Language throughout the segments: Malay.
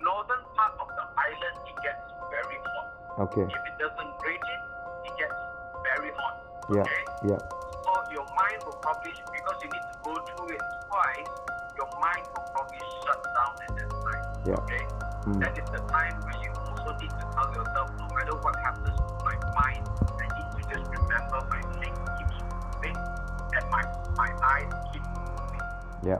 northern part of the island, it gets very hot. Okay. If it doesn't rain it gets very hot. Yeah. Okay? Yeah. So your mind will probably, because you need to go through it twice, your mind will probably shut down at that time. Yeah. Okay? That is the time where you also need to tell yourself, no matter what happens to my mind, I need to just remember my leg keeps moving and my eyes keep moving. Yeah.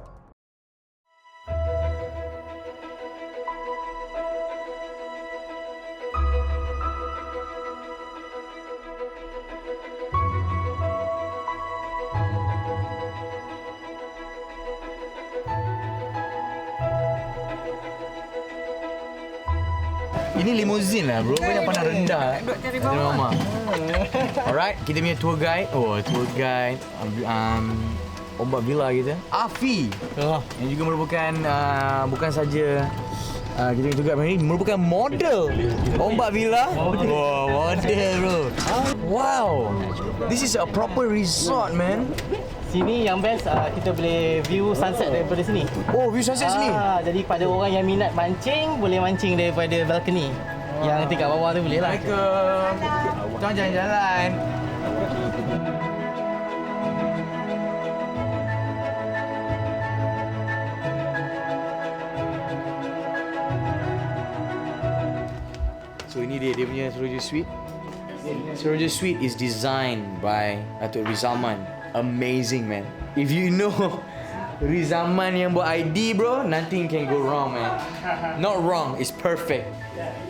Ini limousine lah bro, banyak pandang rendah. Cari mama. Alright, kita punya tour guide. Tour guide Ombak Villa kita, Afi. Yang juga merupakan bukan saja kita punya tour guide ini, merupakan model Ombak Villa. Model bro. Wow. This is a proper resort, man. Sini yang best kita boleh view sunset daripada sini. Oh, view sunset sini. Jadi pada orang yang minat mancing, boleh mancing daripada balcony. Yang tingkat bawah tu boleh lah. Assalamualaikum. Tuan jalan-jalan. So ini dia punya Seroja Suite. Seroja Suite is designed by Datuk Rizaman. Amazing, man. If you know Rizaman yang buat ID, bro, nothing can go wrong, man. Not wrong, it's perfect.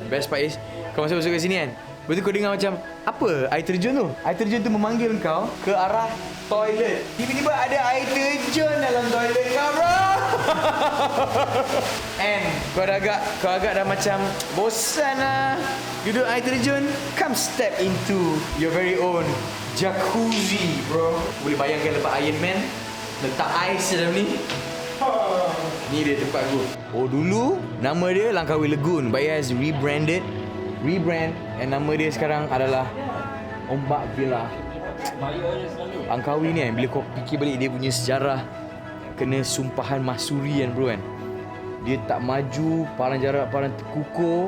The best part is, kau masuk ke sini kan, lepas tu kau dengar macam, apa air terjun tu? Air terjun tu memanggil kau ke arah toilet. Tiba-tiba ada air terjun dalam toilet kau, bro. And kau agak dah macam bosan lah duduk air terjun. Come step into your very own jacuzzi, bro. Boleh bayangkan lepas Ironman letak ais dalam ni. Ni dia tempat aku. Oh, dulu nama dia Langkawi Lagoon, but it has rebrand, and nama dia sekarang adalah Ombak Villa. Langkawi ni kan, bila kau fikir balik dia punya sejarah, kena sumpahan Masurian, bro kan. Dia tak maju, parang jarak, parang terkukur,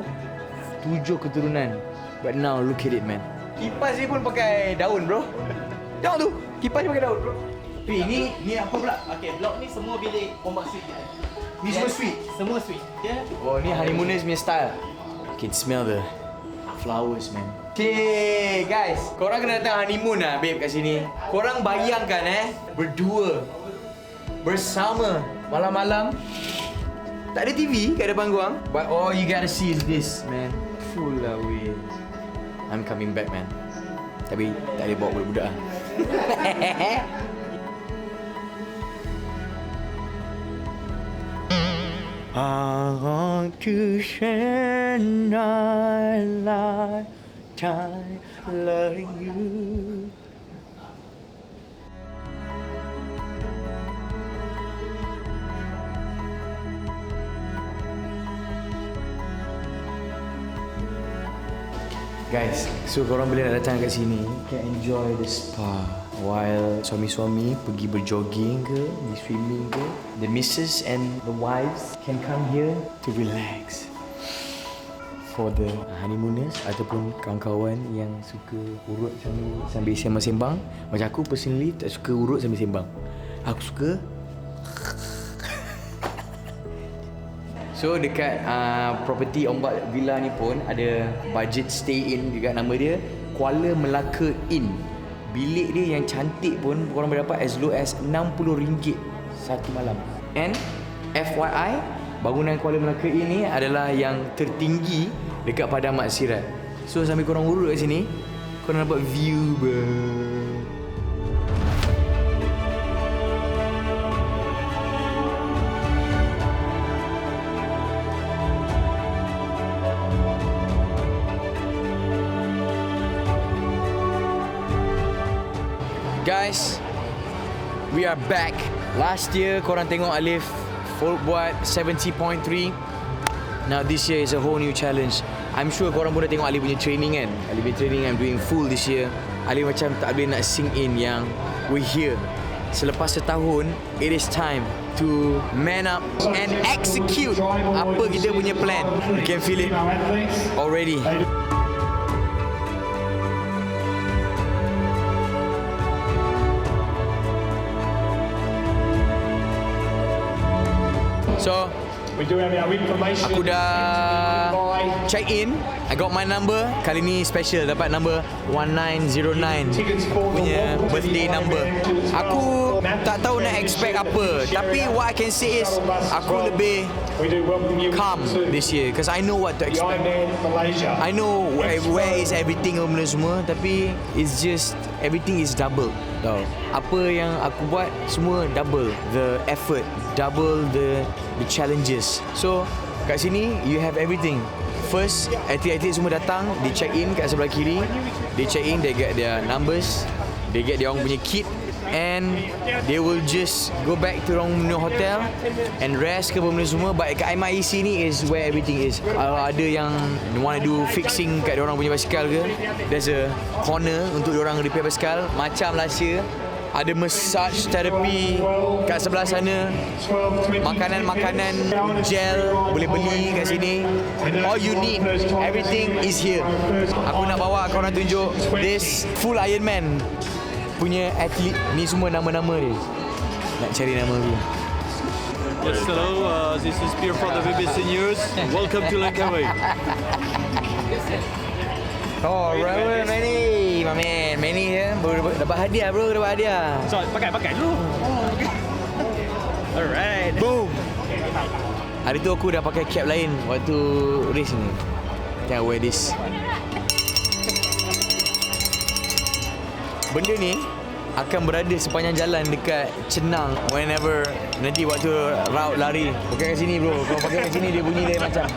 7 keturunan. But now look at it, man. Kipas dia pun pakai daun, bro. Tengok tu, kipas dia pakai daun, bro. Tapi ni apa pula? Okey, blok ni semua bilik ombak suite kita. Ni semua suite? Semua suite. Ya. Oh, ni honeymooners punya style. I can smell the flowers, man. Okay, guys. Korang kena datang honeymoon lah, babe, kat sini. Korang bayangkan berdua, bersama, malam-malam. Tak ada TV kat depan korang. But all you gotta see is this, man. Full lah, weh. I'm coming back, man. Tapi tak boleh bawa budak-budak lah. I want to spend my lifetime loving you. Guys, so korang boleh nak datang kat sini, can enjoy the spa while suami-suami pergi berjogging ke, pergi swimming ke. The missus and the wives can come here to relax. For the honeymooners ataupun kawan-kawan yang suka urut sambil sembang-sembang. Macam aku personally tak suka urut sambil sembang. Aku suka. So dekat property Ombak Villa ni pun ada budget stay in juga, nama dia Kuala Melaka Inn. Bilik dia yang cantik pun korang boleh dapat as low as RM60 satu malam. And FYI, bangunan Kuala Melaka Inn ni adalah yang tertinggi dekat Padang Maksirat. So sambil korang urut kat sini, korang dapat view, bro. Guys, we are back. Last year korang tengok Alif buat 70.3. Now this year is a whole new challenge. I'm sure korang pun dah tengok Alif punya training kan. Alif punya training I'm doing full this year. Alif macam tak boleh nak sink in yang we're here. Selepas setahun, it is time to man up and execute apa kita punya plan. You can feel it already. So, aku dah check in. I got my number. Kali ni special, dapat number 1909. Punya birthday number. Aku tak tahu nak expect apa, tapi what I can say is aku lebih calm this year because I know what to expect. I know where is everything benda semua, tapi it's just everything is double. Tau. Apa yang aku buat semua double the effort, double the challenges. So kat sini you have everything. First, atlet-atlet semua datang, they check in kat sebelah kiri. They check in, they get their numbers, they get dia orang punya kit, and they will just go back to orang punya hotel and rest ke benda semua. But kat MIEC ni is where everything is. Kalau ada yang want to do fixing kat dia orang punya basikal ke, there's a corner untuk dia orang repair basikal. Macam Malaysia, ada massage therapy kat sebelah sana. Makanan-makanan gel boleh beli kat sini. All you need, everything is here. Aku nak bawa korang tunjuk this full Ironman punya atlet. Ni semua nama-nama dia. Nak cari nama dulu. Yes, hello. This is Pierre from the BBC News. Welcome to Langkawi. Oh, bro, Manny. My man, Manny ya. Dapat hadiah, bro. Dapat hadiah. So, pakai dulu. Alright. Boom. Hari tu aku dah pakai cap lain waktu race ni. Can I wear this? Benda ni akan berada sepanjang jalan dekat Cenang whenever nanti waktu route lari. Pakai kat sini, bro. Kalau pakai kat sini dia bunyi dia macam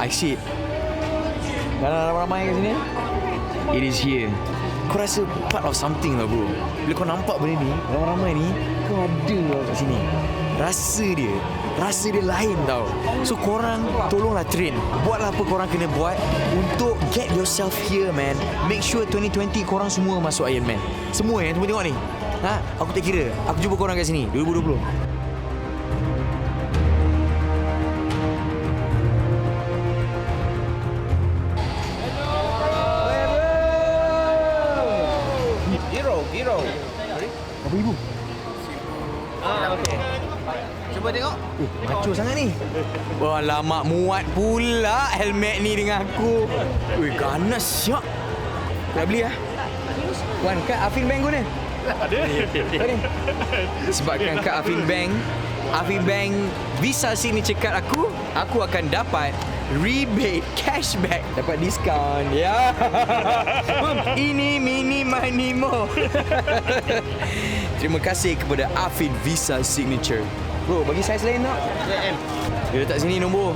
I see it. Dah ramai kat sini. It is here. Kau rasa part of something lah, bro. Bila kau nampak benda ni, ramai-ramai ni, kau ada lah kat sini. Rasa dia lain tau. So korang tolonglah train. Buatlah apa korang kena buat untuk get yourself here, man. Make sure 2020 korang semua masuk Ironman. Semua yang tengok ni. Ha? Aku tak kira. Aku jumpa korang kat sini 2020. Hero. Apa ibu? Okay. Cuba tengok. Maco sangat ni. Wah, lama muat pula helmet ni dengan aku. Weh, ganas siap. Nak beli lah. Wan, kad Afin Bank guna. Ada. Sebabkan kad Afin Bank Visa Signature Card aku akan dapat rebate, cashback, dapat diskaun. Ya. Ini mini money mo. Terima kasih kepada Afin Visa Signature. Bro, bagi saiz lain tak? Dia letak sini nombor.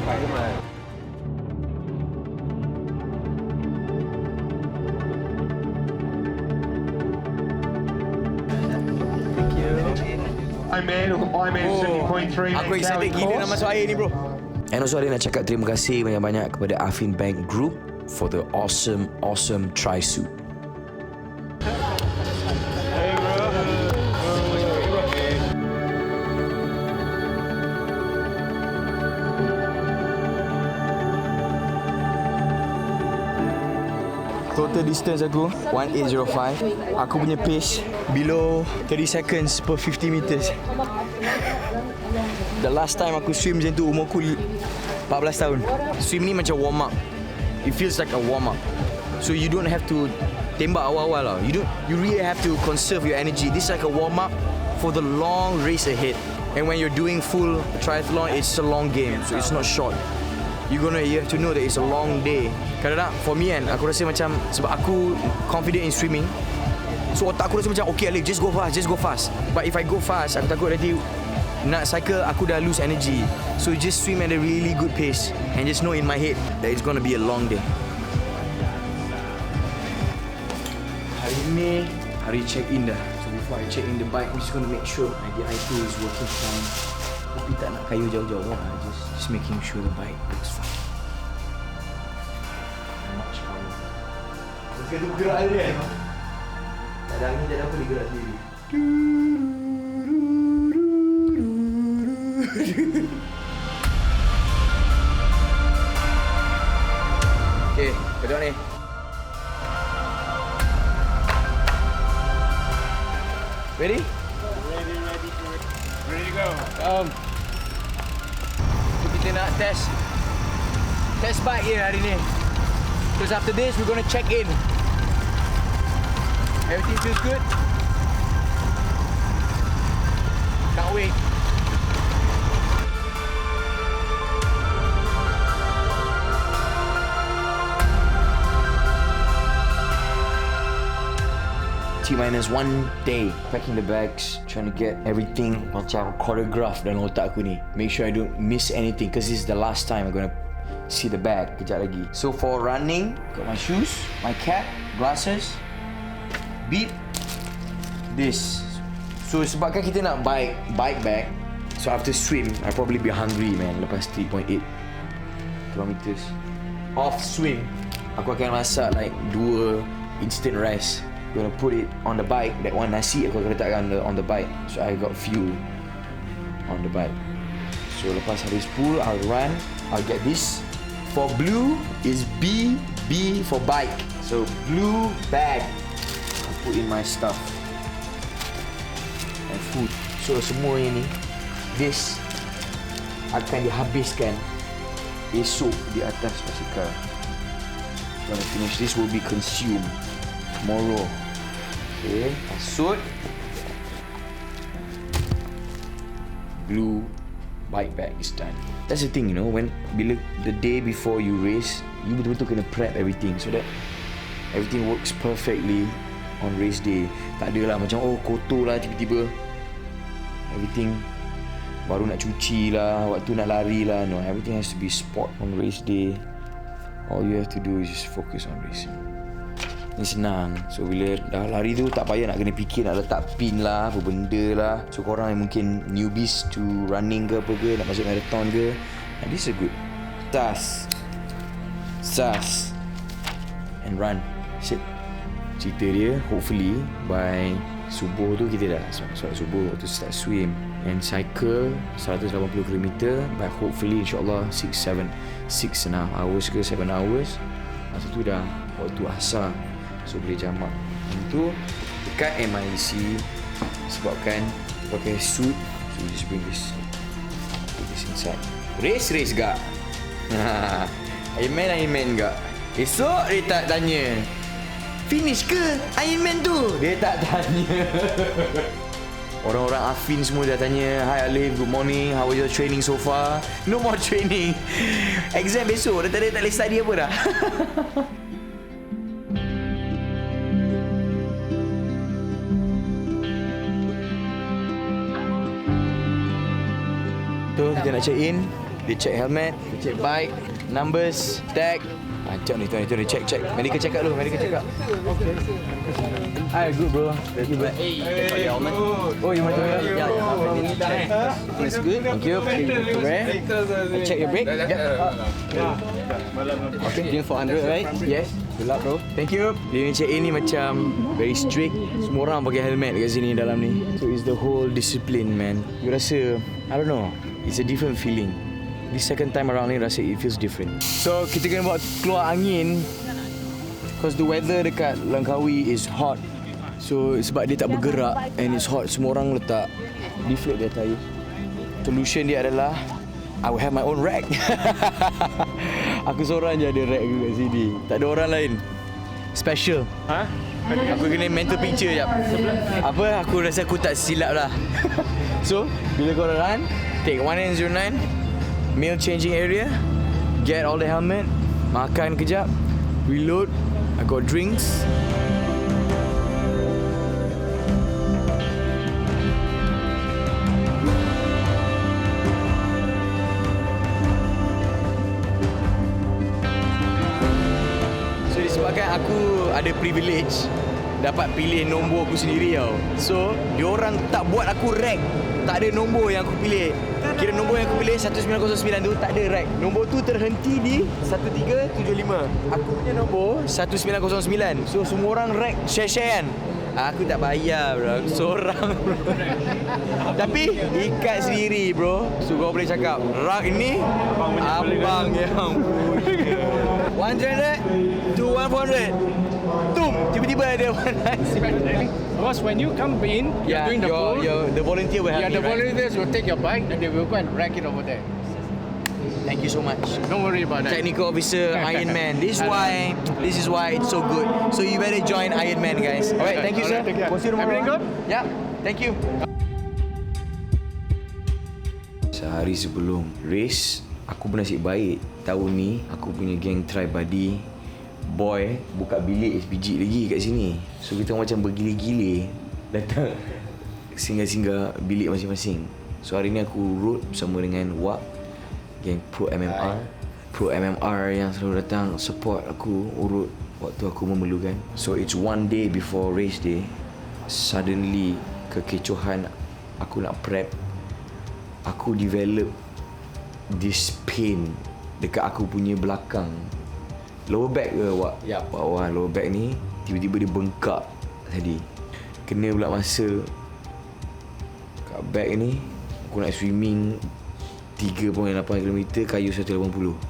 Ironman 70.3. Aku excited gila nak masuk air ni, bro. And also ada nak cakap terima kasih banyak-banyak kepada Afin Bank Group for the awesome tri-suit. Total distance aku 1805. Aku punya pace below 30 seconds per 50 meters. The last time aku swim macam tu umur aku 14 tahun. Swim ni macam warm up. It feels like a warm up. So you don't have to tembak awal-awal lah. You really have to conserve your energy. This is like a warm up for the long race ahead. And when you're doing full triathlon, it's a long game. So it's not short. You have to know that it's a long day. Kadang-kadang for me kan, aku rasa macam sebab aku confident in swimming, so otak aku rasa macam okay Alif, just go fast. But if I go fast, aku takut nanti nak cycle aku dah lose energy. So just swim at a really good pace and just know in my head that it's gonna be a long day. Hari ni hari check in dah. So before I check in the bike, I'm just gonna make sure my DI2 is working fine. Tapi tak nak kayu jauh-jauh lah. Just making sure the bike works fine. Much power. Terus tu gerak dia. Tak ada angin, tak ada apa, dia gerak sendiri. Okay, kau tengok ni. Ready? Ready to go. So kita nak test bike je hari ni. Because after this we're gonna check in. Everything feels good. Can't wait. T-1 day packing the bags, trying to get everything macam choreographed dalam otak aku ni. Make sure I don't miss anything because this is the last time I'm gonna see the bag kejap lagi. So for running, got my shoes, my cap, glasses, beep, this. So sebabkan kita nak bike bag, so after swim I'll probably be hungry man lepas 3.8 kilometers. Off swim, aku akan masak like 2 instant rice. Gonna put it on the bike. That one nasi aku akan letakkan on the bike. So I got fuel on the bike. So lepas habis pool, I'll run. I'll get this. For blue is B for bike. So blue bag. I'll put in my stuff and food. So semua ini, this akan dihabiskan esok di atas basikal. Gonna finish this, will be consumed tomorrow. Okay, kasut, blue bike bag is done. That's the thing, you know, when bila the day before you race, you betul-betul kena prep everything so that everything works perfectly on race day. Tak adalah macam kotor lah tiba-tiba. Everything baru nak cuci lah, waktu nak lari lah. No, everything has to be spot on race day. All you have to do is just focus on racing. Ni senang. So bila dah lari tu tak payah nak kena fikir nak letak pin lah, apa benda lah. So korang yang mungkin newbies to running ke apa ke, nak masuk marathon ke, this is a good. Sas and run. Sit. Cerita dia hopefully by subuh tu kita dah solat subuh waktu start swim and cycle 180km but hopefully insyaAllah 6.5 hours ke 7 hours. Masa tu dah waktu asar. So boleh jamak. Itu dekat MIC sebabkan pakai suit. So just bring this. Put this inside. Race gak? Ironman gak? Esok dia tak tanya finish ke Ironman tu? Dia tak tanya. Orang-orang Afin semua dah tanya, hi Alif, good morning, how was your training so far? No more training. Exam besok, dah tak boleh study apa dah. Tu kita nak check in, dia check helmet, dia check bike, numbers, tag. Cek ni, check. Medical check up dulu, Hi, good bro. Thank you, bro. Oh, you want to wear? Yeah. It's good. Thank you. Check your brake. Yep. Okay, doing 400, right? Yes. Good luck, bro. Thank you. Dia ni check in ni macam very strict. Semua orang pakai helmet kat sini dalam ni. So it's the whole discipline, man. You rasa, I don't know, it's a different feeling. This second time around ni rasa it feels different. So kita kena buat keluar angin because the weather dekat Langkawi is hot. So sebab dia tak bergerak and it's hot, semua orang letak deflate their tire. Solution dia adalah I will have my own rack. Aku seorang je ada rack kat sini. Tak ada orang lain. Special. Ha? Aku kena mental picture jap. Apa? Aku rasa aku tak silap lah. So bila kau run, take 109, meal changing area, get all the helmet, makan kejap, reload, I got drinks. So disebabkan aku ada privilege dapat pilih nombor aku sendiri tau. So diorang tak buat aku rank. Tak ada nombor yang aku pilih. Kira nombor yang aku pilih 1909 tu tak ada rank. Nombor tu terhenti di 1375. Aku punya nombor 1909. So semua orang rank share-share kan. Aku tak bayar bro. Aku seorang bro. Tapi ikat sendiri bro. So kau boleh cakap rank ni abang yang punya. 100 to 100. Boom! Tiba-tiba ada one Because when you come in, you're doing the pool. the volunteer will help Yeah, me, the right? volunteers will take your bike and they will go and rack it over there. Thank you so much. Don't worry about that. Technical officer, Ironman. This is why it's so good. So you better join Ironman, guys. Alright, thank you, sir. Alright, take care. We'll see you tomorrow. Everything good? Yeah, thank you. Sehari sebelum race, aku bernasib baik. Tahun ni, aku punya geng try buddy boy buka bilik SPG lagi kat sini. So kita macam bergila-gila datang singgah-singgah bilik masing-masing. So hari ni aku road bersama dengan Wak, geng Pro MMR yang selalu datang support aku urut waktu aku memerlukan. So it's one day before race day. Suddenly kekecohan aku nak prep, aku develop this pain dekat aku punya belakang. Lower back ke Wak? Ya. Wah, lower back ni tiba-tiba dia bengkak tadi. Kena pula masa kat back ni aku nak swimming 3.8 km kayu 180.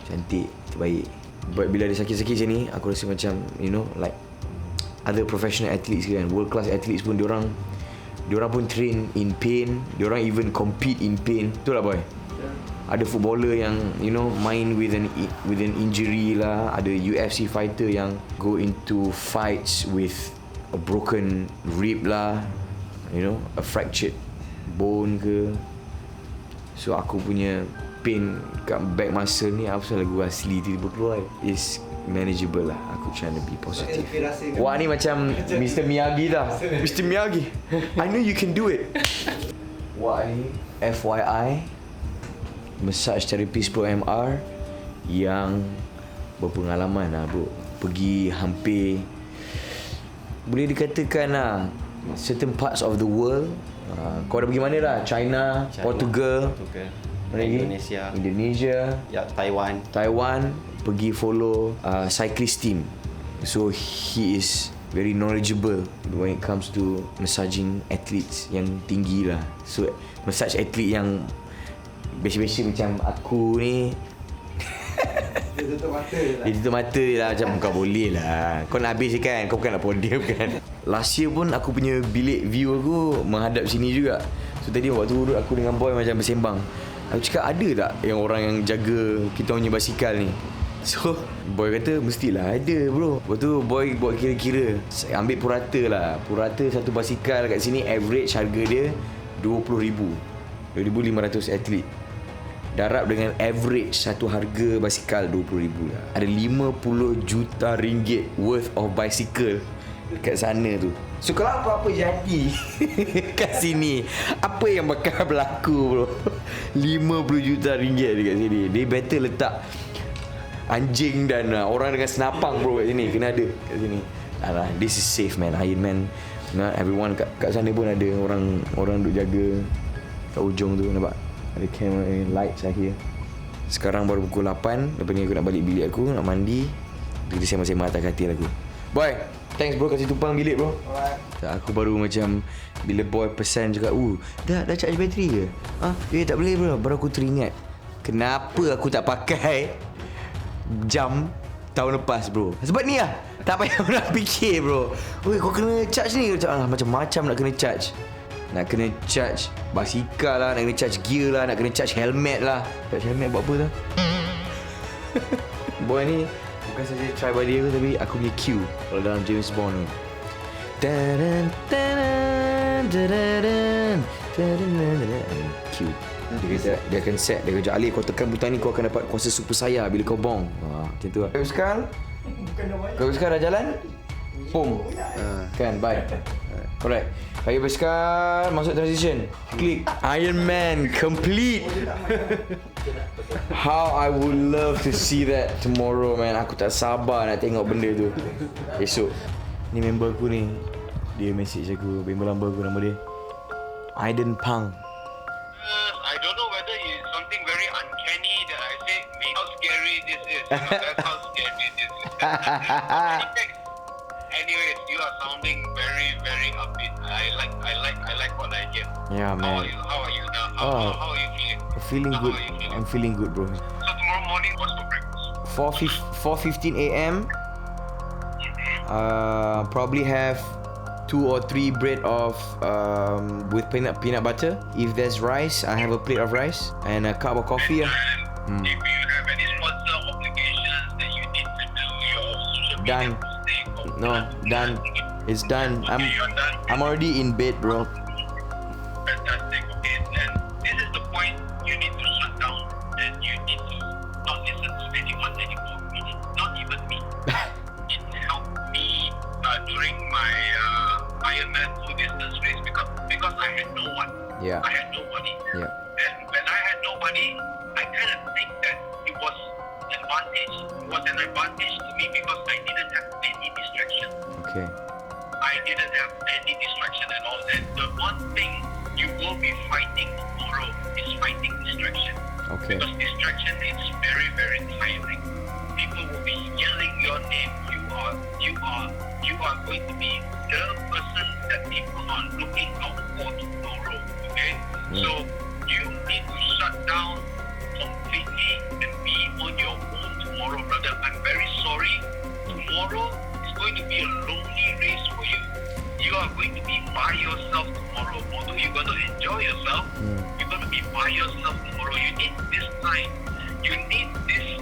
Cantik, terbaik. But bila ada sakit-sakit macam ni, aku rasa macam like other professional athletes kan, world class athletes pun diorang pun train in pain, diorang even compete in pain. Betul lah boy? Ada footballer yang main with an injury lah, ada UFC fighter yang go into fights with a broken rib lah, a fractured bone ke. So aku punya pain kat back muscle ni, apa pasal lagu asli tiba-tiba keluar, is manageable lah. Aku trying to be positive. Wah ni macam Mr. Miyagi dah. Mr. Miyagi, I know you can do it. Wah ni FYI massage therapist Pro MR yang berpengalaman lah bro. Pergi hampir, boleh dikatakan lah, certain parts of the world. Kau dah pergi mana dah? China, Portugal, mana lagi? Indonesia, Ya, Taiwan. pergi follow cyclist team. So he is very knowledgeable when it comes to massaging athletes yang tinggi lah. So massage athlete yang biasa-biasa macam aku ni dia tutup mata je lah. Macam kau boleh lah, kau nak habis kan, kau bukan nak podium kan. Last year pun aku punya bilik view aku menghadap sini juga. So tadi waktu duduk aku dengan boy macam bersembang, aku cakap ada tak yang orang yang jaga kita punya basikal ni. So boy kata mestilah ada bro. Lepas tu boy buat kira-kira, ambil purata lah. Purata satu basikal kat sini average harga dia 20,000, 2,500 atlet. Darab dengan average satu harga basikal 20,000 lah. Ada 50 juta ringgit worth of bicycle kat sana tu. So kalau apa-apa jadi kat sini, apa yang bakal berlaku bro? 50 juta ringgit dekat sini. Dia better letak anjing dan orang dengan senapang bro kat sini. Kena ada kat sini. Alah, this is safe man. Ironman, everyone kat sana pun ada orang duk jaga kat ujung tu, nampak? Ada camera, lights lah here. Sekarang baru pukul 8. Lepas ni aku nak balik bilik aku, nak mandi. Kita sembang-sembang atas katil aku. Boy, thanks bro kasih tumpang bilik bro. Alright. Aku baru macam bila boy pesan cakap, dah charge bateri ke? Tak boleh bro. Baru aku teringat, kenapa aku tak pakai jam tahun lepas bro. Sebab ni lah, tak payah nak fikir bro. Kau kena charge ni. Macam-macam nak kena charge. Nak kena charge basikal lah, nak kena charge gear lah, nak kena charge helmet lah. Charge helmet buat apa tu? Boy ni bukan saja try body aku, tapi aku punya cue kalau dalam James Bond tu. Cue. Dia akan set. Dia kata, Alif kau tekan butang ni, kau akan dapat kuasa super saya bila kau bong. Macam tu lah. Kau sekarang dah jalan? Boom. Kan, bye. Alright. Kaya basikal, masuk transition. Klik. Ironman complete. How I would love to see that tomorrow man. Aku tak sabar nak tengok benda tu esok. Ni member aku ni, dia message aku, member lama aku, nama dia Aiden Pang. I don't know whether it's something very uncanny that I say, how scary this is. That's how scary this is. Anyways, you are sounding very, very upbeat. I like what I hear. Yeah, man. How are you now? How are you feeling? Feeling good. I'm feeling good, bro. So tomorrow morning, what's for breakfast? 4:15 a.m. Probably have 2 or 3 bread of with peanut butter. If there's rice, I have a plate of rice and a cup of coffee. If you have any sponsor obligations that you need to do your social media Done. posting, No, done. It's done. Okay, you're done. I'm already in bed, bro. Fantastic. Okay, then this is the point you need to shut down. Then you need to not listen to anyone anymore. Not even me. It helped me during my Ironman full distance race because I had no one. Yeah. I had nobody. Yeah. And when I had nobody, I kind of think that it was advantage. It was an advantage to me because I didn't have any distraction. Okay. I didn't have any distraction at all. And the one thing you will be fighting tomorrow is fighting distraction. Okay. Because distraction is very, very tiring. People will be yelling your name. You are going to be the person that people are looking out for tomorrow. Okay? Yeah. So you need to shut down completely and be on your own tomorrow, brother. I'm very sorry. Tomorrow is going to be a lonely race for you. You are going to be by yourself tomorrow. Although you're going to enjoy yourself, you're going to be by yourself tomorrow. You need this time. You need this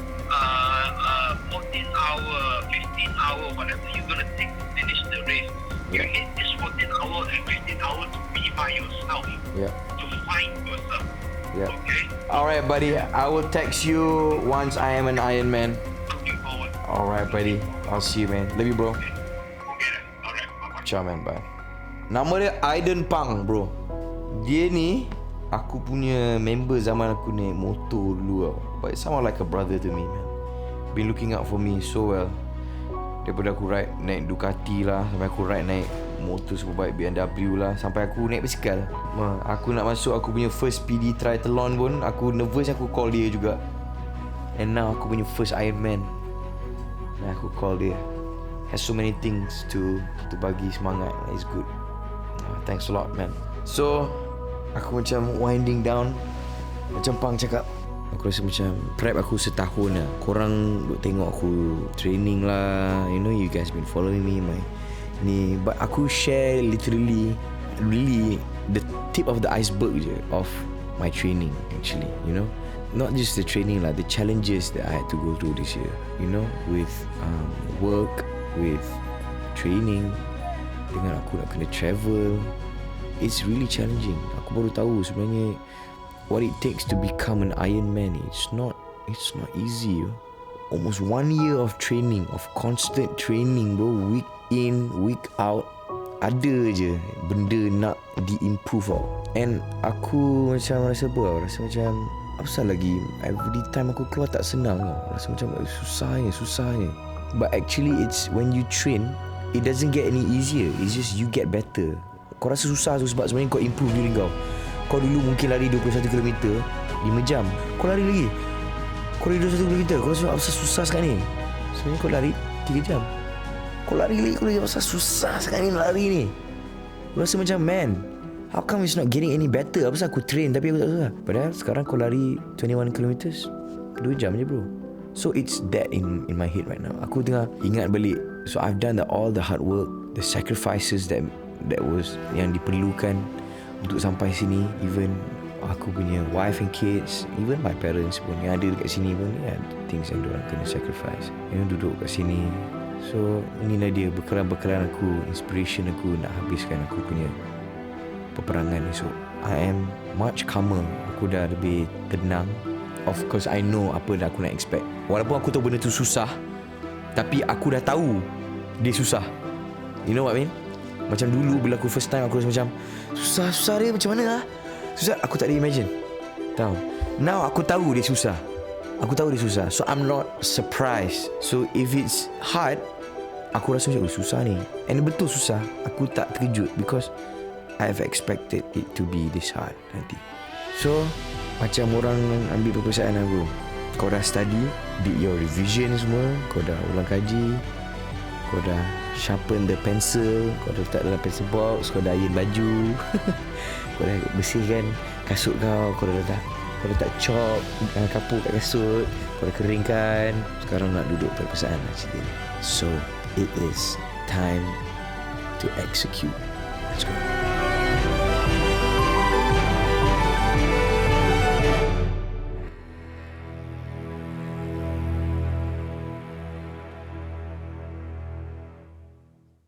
14 hour, 15 hour, whatever you're going to take to finish the race. You need this 14 hour and 15 hour to be by yourself. Yeah. To find yourself. Yeah. Okay? Alright, buddy. I will text you once I am an Ironman. Looking forward. Alright, buddy. I'll see you, man. Love you, bro. Okay then. Alright. Bye-bye. Ciao, man. Bye. Nama dia Aiden Pang, bro. Dia ni aku punya member zaman aku naik motor dulu tau. But it's somehow like a brother to me, man. Been looking out for me so well. Daripada aku ride naik Ducati lah, sampai aku ride naik motor superbike BMW lah, sampai aku naik basikal. Aku nak masuk aku punya first PD triathlon pun aku nervous, aku call dia juga. And now aku punya first Ironman, nah, aku call dia. Has so many things to bagi semangat. It's good. Thanks a lot, man. So aku macam winding down. Macam Pang cakap, aku rasa macam prep aku setahun lah. Korang duk tengok aku training lah. You know, you guys been following me ni. But aku share literally really the tip of the iceberg je of my training actually. You know, not just the training lah, the challenges that I had to go through this year. You know, with work, with training, dengan aku nak kena travel. It's really challenging. Aku baru tahu sebenarnya what it takes to become an Ironman. It's not easy. Almost 1 year of training, of constant training, bro. Week in, week out, ada je benda nak di-improve tau. And aku macam rasa apa tau, rasa macam apa lagi, every time aku keluar tak senang tau. Rasa macam susahnya. But actually it's when you train, it doesn't get any easier. It's just you get better. Kau rasa susah tu sebab sebenarnya kau improve diri kau. Kau dulu mungkin lari 21 km 5 jam. Kau lari lagi 21 km. Kau rasa apa susah sekarang ni? Sebenarnya kau lari 3 jam. Kau lari lagi apa susah sekarang ni lari ni? Kau rasa macam, man, how come it's not getting any better? Apa aku train tapi aku tak susah. Padahal sekarang kau lari 21 km 2 jam je, bro. So it's that in my head right now. Aku tengah ingat balik. So I've done all the hard work, the sacrifices that was yang diperlukan untuk sampai sini. Even aku punya wife and kids, even my parents pun yang ada dekat sini pun, yeah, things yang diorang kena sacrifice. Duduk kat sini. So inilah dia bekalan aku, inspiration aku nak habiskan aku punya peperangan ni. So I am much calmer. Aku dah lebih tenang. Of course I know apa dah aku nak expect. Walaupun aku tahu benda tu susah, tapi aku dah tahu dia susah. You know what I mean? Macam dulu bila aku first time, aku rasa macam susah dia macam mana lah. Susah, aku tak ada imagine. Tahu. Now aku tahu dia susah. So I'm not surprised. So if it's hard, aku rasa macam susah ni. And betul susah, aku tak terkejut because I have expected it to be this hard nanti. So macam orang ambil perpisahan aku, kau dah study, did your revision semua, kau dah ulang kaji, kau dah sharpen the pencil, kau dah letak dalam pencil box, kau dah iron baju, kau dah bersihkan kasut kau dah letak. Kau letak chop, kapur kat kasut, kau dah keringkan. Sekarang nak duduk pada pesaan lah cerita ni. So, it is time to execute. Let's go.